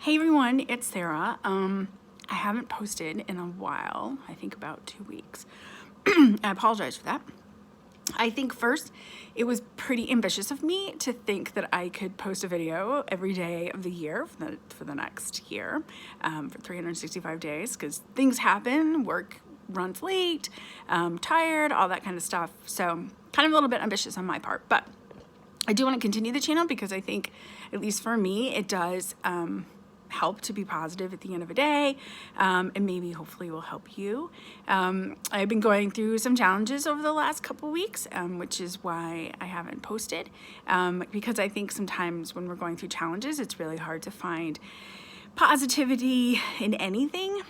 Hey everyone, it's Sarah. I haven't posted in a while, I think about 2 weeks. I apologize for that. I think first, it was pretty ambitious of me to think that I could post a video every day of the year for the next year, for 365 days, because things happen, work runs late, tired, all that kind of stuff. So kind of a little bit ambitious on my part, but I do want to continue the channel because I think, at least for me, it does help to be positive at the end of a day, and maybe hopefully will help you. I've been going through some challenges over the last couple weeks, which is why I haven't posted, because I think sometimes when we're going through challenges, it's really hard to find positivity in anything.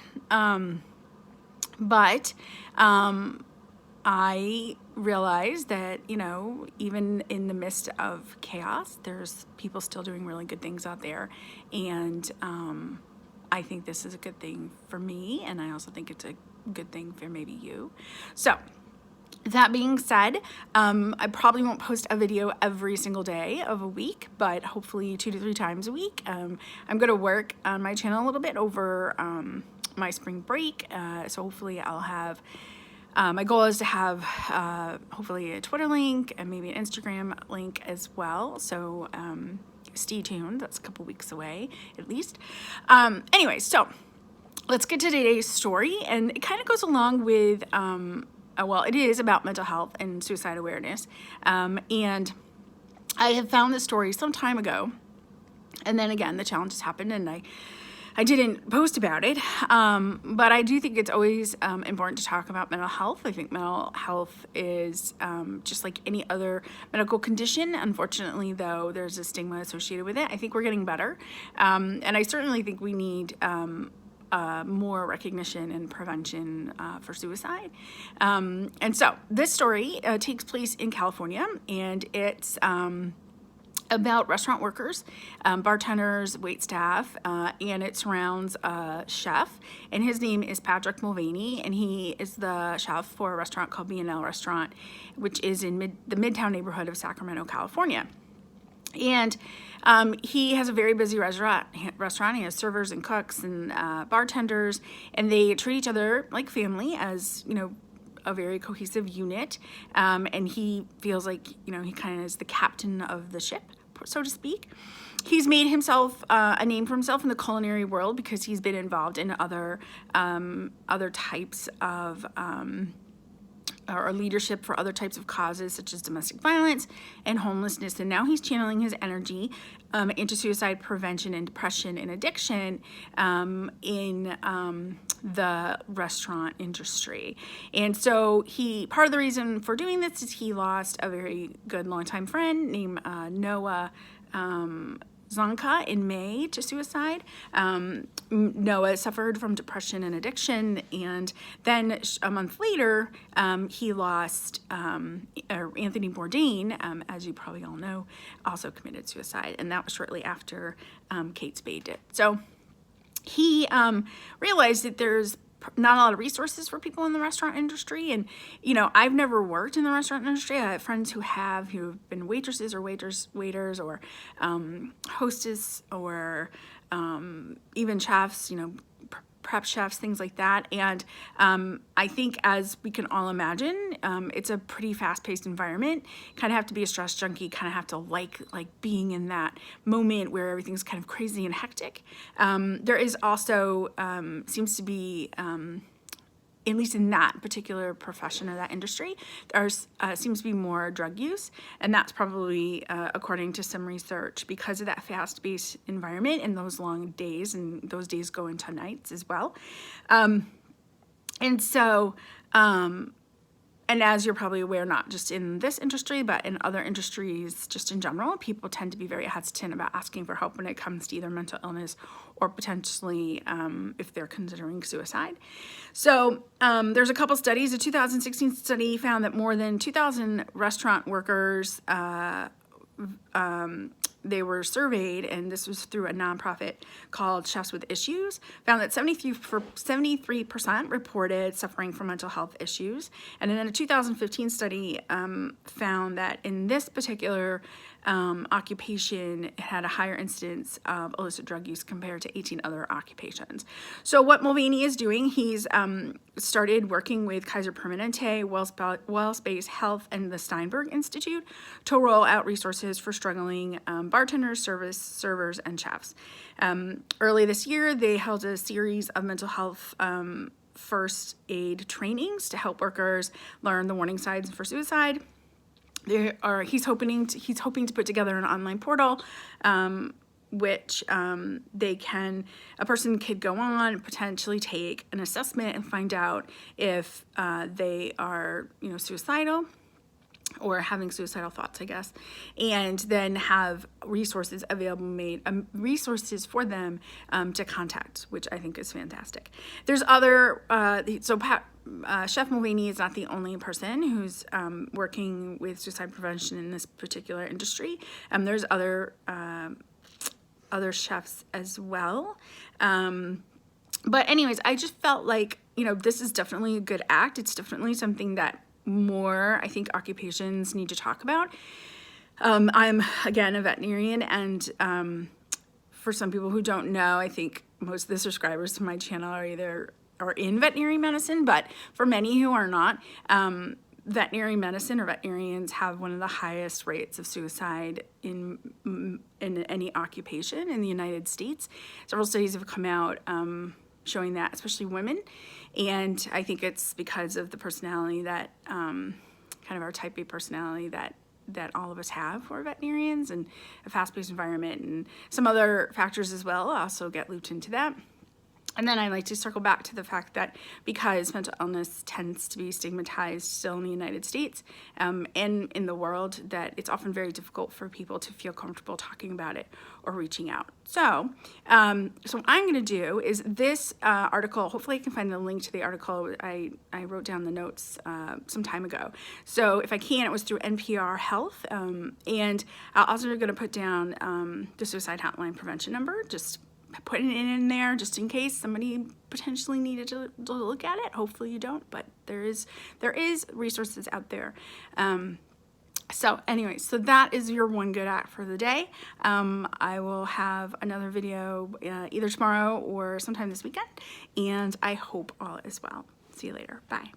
But I realized that, even in the midst of chaos, there's people still doing really good things out there. And I think this is a good thing for me. And I also think it's a good thing for maybe you. So that being said, I probably won't post a video every single day of a week, but hopefully 2 to 3 times a week. I'm going to work on my channel a little bit over my spring break. So hopefully I'll have my goal is to have hopefully a Twitter link and maybe an Instagram link as well. So stay tuned. That's a couple weeks away at least. Anyway, so let's get to today's story. And it kind of goes along with, well, it is about mental health and suicide awareness. And I have found this story some time ago. And then again, the challenges happened and I didn't post about it, but I do think it's always important to talk about mental health. I think mental health is just like any other medical condition. Unfortunately, though, there's a stigma associated with it. I think we're getting better, and I certainly think we need more recognition and prevention for suicide. And so this story takes place in California, and it's about restaurant workers, bartenders, wait staff, and it surrounds a chef, and his name is Patrick Mulvaney, and he is the chef for a restaurant called B&L Restaurant, which is in the Midtown neighborhood of Sacramento, California. And he has a very busy restaurant. He has servers and cooks and bartenders, and they treat each other like family, as a very cohesive unit. And he feels like he kind of is the captain of the ship, so to speak. He's made himself a name for himself in the culinary world because he's been involved in other types of or leadership for other types of causes such as domestic violence and homelessness. And now he's channeling his energy into suicide prevention and depression and addiction in the restaurant industry. And so part of the reason for doing this is he lost a very good longtime friend named Noah Zonka in May to suicide. Noah suffered from depression and addiction, and then a month later, he lost Anthony Bourdain, as you probably all know, also committed suicide, and that was shortly after Kate Spade did. So he realized that there's not a lot of resources for people in the restaurant industry. And, I've never worked in the restaurant industry. I have friends who've been waitresses or waiters or hostess or even chefs, prep chefs, things like that. And I think, as we can all imagine, it's a pretty fast-paced environment. Kind of have to be a stress junkie, kind of have to like being in that moment where everything's kind of crazy and hectic. There is also, seems to be, at least in that particular profession or that industry, there seems to be more drug use, and that's probably, according to some research, because of that fast-paced environment and those long days, and those days go into nights as well. And so, and as you're probably aware, not just in this industry, but in other industries just in general, people tend to be very hesitant about asking for help when it comes to either mental illness or potentially if they're considering suicide. So there's a couple studies. A 2016 study found that more than 2,000 restaurant workers they were surveyed, and this was through a nonprofit called Chefs with Issues, found that 73% reported suffering from mental health issues. And then a 2015 study found that in this particular occupation had a higher incidence of illicit drug use compared to 18 other occupations. So what Mulvaney is doing, he's started working with Kaiser Permanente, WellSpace Health, and the Steinberg Institute to roll out resources for struggling bartenders, servers, and chefs. Early this year, they held a series of mental health first aid trainings to help workers learn the warning signs for suicide. He's hoping to put together an online portal, which a person could go on, potentially take an assessment and find out if they are, suicidal or having suicidal thoughts, I guess, and then have resources resources for them to contact, which I think is fantastic. There's other, Chef Mulvaney is not the only person who's working with suicide prevention in this particular industry. There's other chefs as well. But anyways, I just felt like, this is definitely a good act. It's definitely something that more, I think, occupations need to talk about. I'm, again, a veterinarian, and for some people who don't know, I think most of the subscribers to my channel are in veterinary medicine, but for many who are not, veterinary medicine or veterinarians have one of the highest rates of suicide in any occupation in the United States. Several studies have come out showing that, especially women, and I think it's because of the personality that, kind of our type A personality that all of us have who are veterinarians, and a fast-paced environment, and some other factors as well also get looped into that. And then I like to circle back to the fact that because mental illness tends to be stigmatized still in the United States and in the world, that it's often very difficult for people to feel comfortable talking about it or reaching out. So what I'm going to do is this article, hopefully I can find the link to the article. I wrote down the notes some time ago. So if I can, it was through NPR Health. And I'm also going to put down the suicide hotline prevention number, just putting it in there just in case somebody potentially needed to look at it. Hopefully you don't, but there is resources out there. So anyways, so that is your one good act for the day. I will have another video either tomorrow or sometime this weekend, and I hope all is well. See you later. Bye.